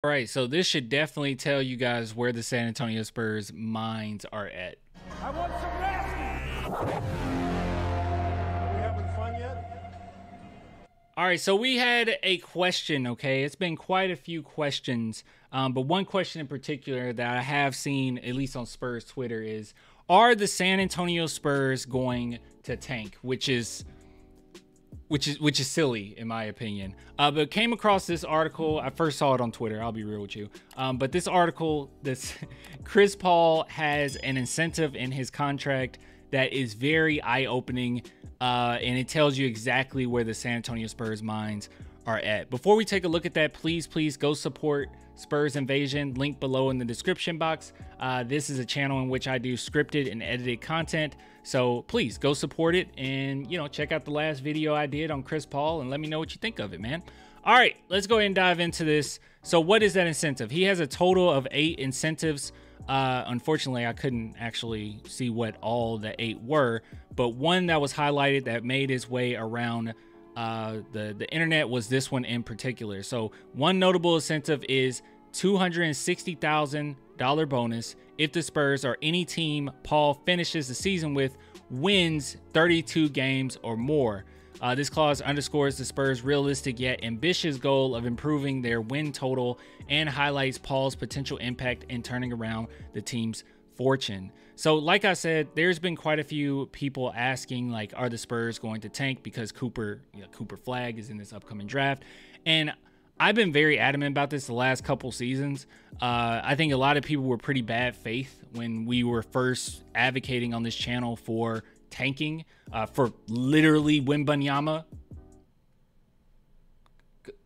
All right, so this should definitely tell you guys where the San Antonio Spurs minds are at. I want some nasty. Are we having fun yet? All right, so we had a question, okay? It's been quite a few questions, but one question in particular that I have seen, at least on Spurs Twitter, is, are the San Antonio Spurs going to tank? Which is silly in my opinion. But came across this article. I first saw it on Twitter. I'll be real with you. But this article, this Chris Paul has an incentive in his contract that is very eye-opening, and it tells you exactly where the San Antonio Spurs minds are at. Before we take a look at that, please go support Spurs Invasion, link below in the description box. This is a channel in which I do scripted and edited content, so please go support it, and check out the last video I did on Chris Paul and let me know what you think of it, man. All right, let's go ahead and dive into this. So what is that incentive? He has a total of 8 incentives. Unfortunately, I couldn't actually see what all the 8 were, but one that was highlighted that made its way around the internet was this one in particular. So one notable incentive is $260,000 bonus if the Spurs or any team Paul finishes the season with wins 32 games or more. This clause underscores the Spurs' realistic yet ambitious goal of improving their win total and highlights Paul's potential impact in turning around the team's fortune. So like I said, there's been quite a few people asking, like, are the Spurs going to tank because Cooper Flag is in this upcoming draft? And I've been very adamant about this the last couple seasons. I think a lot of people were pretty bad faith when we were first advocating on this channel for tanking, for literally Wembanyama.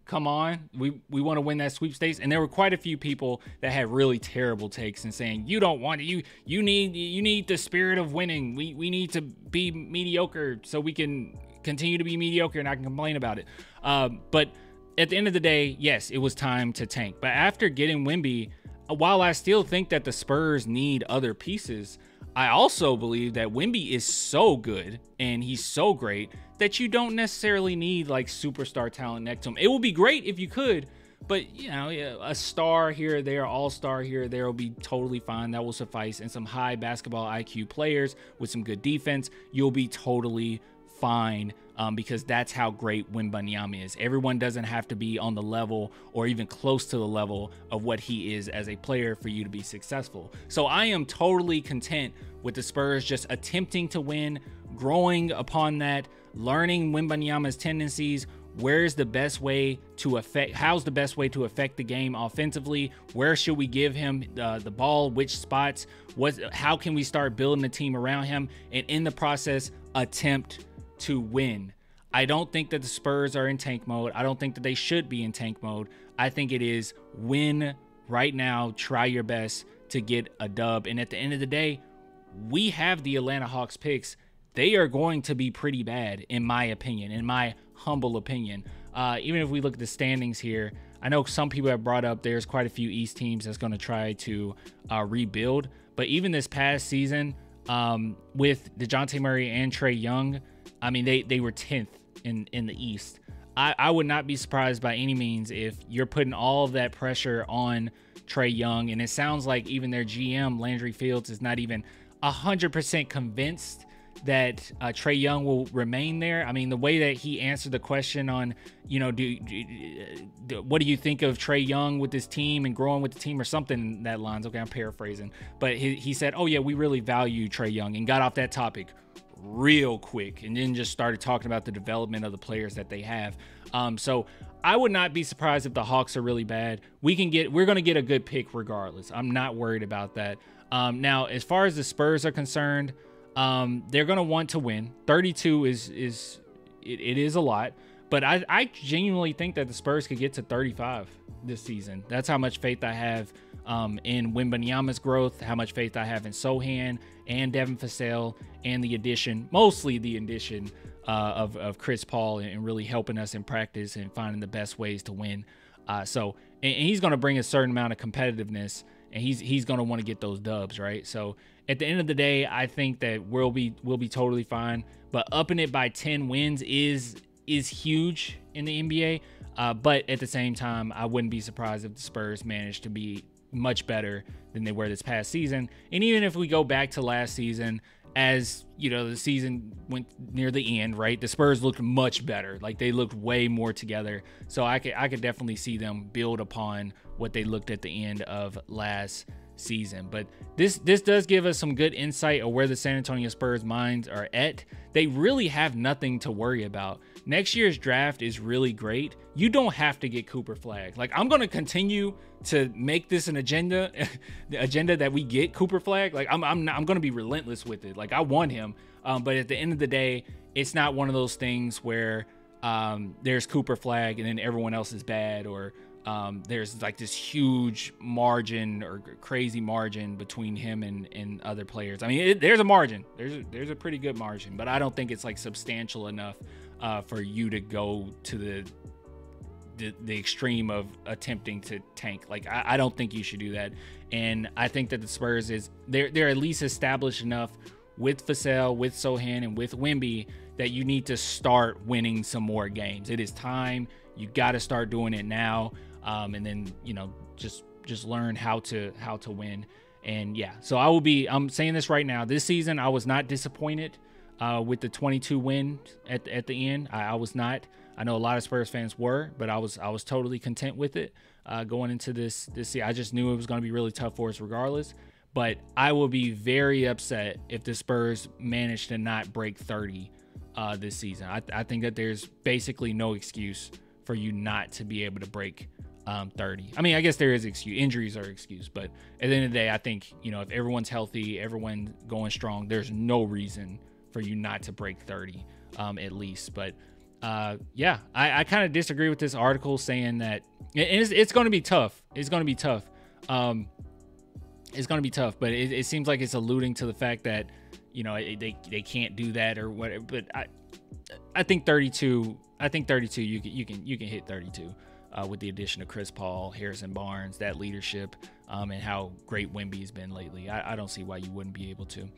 Come on, we want to win that sweepstakes. And there were quite a few people that had really terrible takes and saying, you don't want it, you need the spirit of winning. We need to be mediocre so we can continue to be mediocre and I can complain about it. But at the end of the day, yes, it was time to tank. But after getting Wemby, while I still think that the Spurs need other pieces, I also believe that Wemby is so good and he's so great that you don't necessarily need like superstar talent next to him. It would be great if you could, but a star here or there, all-star here or there will be totally fine. That will suffice. And some high basketball IQ players with some good defense, you'll be totally fine, because that's how great Wembanyama is. Everyone doesn't have to be on the level or even close to the level of what he is as a player for you to be successful. So I am totally content with the Spurs just attempting to win, growing upon that, learning Wembanyama's tendencies. How's the best way to affect the game offensively? Where should we give him the ball? Which spots? How can we start building a team around him? And in the process, attempt to win. I don't think that the Spurs are in tank mode. I don't think that they should be in tank mode. I think it is win right now, try your best to get a dub. And at the end of the day, we have the Atlanta Hawks picks. They are going to be pretty bad, in my opinion, in my humble opinion. Even if we look at the standings here, I know some people have brought up there's quite a few East teams that's going to try to rebuild. But even this past season, with DeJounte Murray and Trae Young, I mean, they were 10th in the East. I would not be surprised by any means if you're putting all of that pressure on Trae Young. And it sounds like even their GM, Landry Fields, is not even 100% convinced that Trae Young will remain there. I mean, the way that he answered the question on, what do you think of Trae Young with this team and growing with the team or something in that lines. Okay, I'm paraphrasing. But he said, oh, yeah, we really value Trae Young, and got off that topic real quick and then just started talking about the development of the players that they have. So I would not be surprised if the Hawks are really bad. We're going to get a good pick regardless. I'm not worried about that. Now, as far as the Spurs are concerned, they're going to want to win. 32 is a lot, but I genuinely think that the Spurs could get to 35 this season. That's how much faith I have in Wembanyama's growth, how much faith I have in Sochan and Devin Vassell, and mostly the addition of Chris Paul, and really helping us in practice and finding the best ways to win. And he's going to bring a certain amount of competitiveness, and he's going to want to get those dubs, right? So at the end of the day, I think that we'll be totally fine. But upping it by 10 wins is huge in the NBA. But at the same time, I wouldn't be surprised if the Spurs managed to be much better than they were this past season. And even if we go back to last season, as you know, the season went near the end, right? The Spurs looked much better. Like, they looked way more together. So I could definitely see them build upon what they looked at the end of last season. But this does give us some good insight of where the San Antonio Spurs minds are at. They really have nothing to worry about. Next year's draft is really great. You don't have to get Cooper Flagg. Like, I'm going to continue to make this an agenda, the agenda that we get Cooper Flagg. Like, I'm going to be relentless with it. Like, I want him. But at the end of the day, it's not one of those things where there's Cooper Flagg and then everyone else is bad, or there's like this huge margin or crazy margin between him and other players. I mean, there's a margin. There's a pretty good margin, but I don't think it's like substantial enough for you to go to the extreme of attempting to tank. Like, I don't think you should do that. And I think that the Spurs they're at least established enough with Vassell, with Sochan, and with Wemby that you need to start winning some more games. It is time. You got to start doing it now. And then, you know, just learn how to win. And yeah, so I'm saying this right now. This season, I was not disappointed with the 22 win at the end. I was not. I know a lot of Spurs fans were, but I was totally content with it going into this season. I just knew it was going to be really tough for us regardless. But I will be very upset if the Spurs manage to not break 30 this season. I think that there's basically no excuse for you not to be able to break 30. I mean, I guess there is excuse. Injuries are excuse, but at the end of the day, I think, you know, if everyone's healthy, everyone going strong, there's no reason for you not to break 30 at least. But yeah, I kind of disagree with this article saying that it's going to be tough. It's going to be tough. It's going to be tough, but it seems like it's alluding to the fact that, you know, they can't do that or whatever. But I think 32. I think 32. You can hit 32 with the addition of Chris Paul, Harrison Barnes, that leadership, and how great Wemby's been lately. I don't see why you wouldn't be able to.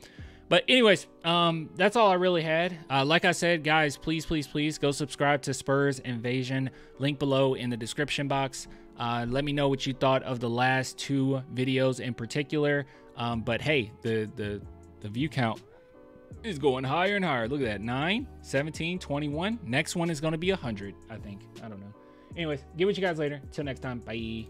But anyways, that's all I really had. Like I said, guys, please go subscribe to Spurs Invasion. Link below in the description box. Let me know what you thought of the last two videos in particular. But hey, the view count is going higher and higher. Look at that. 9, 17, 21. Next one is going to be 100, I think. I don't know. Anyways, get with you guys later. Till next time. Bye.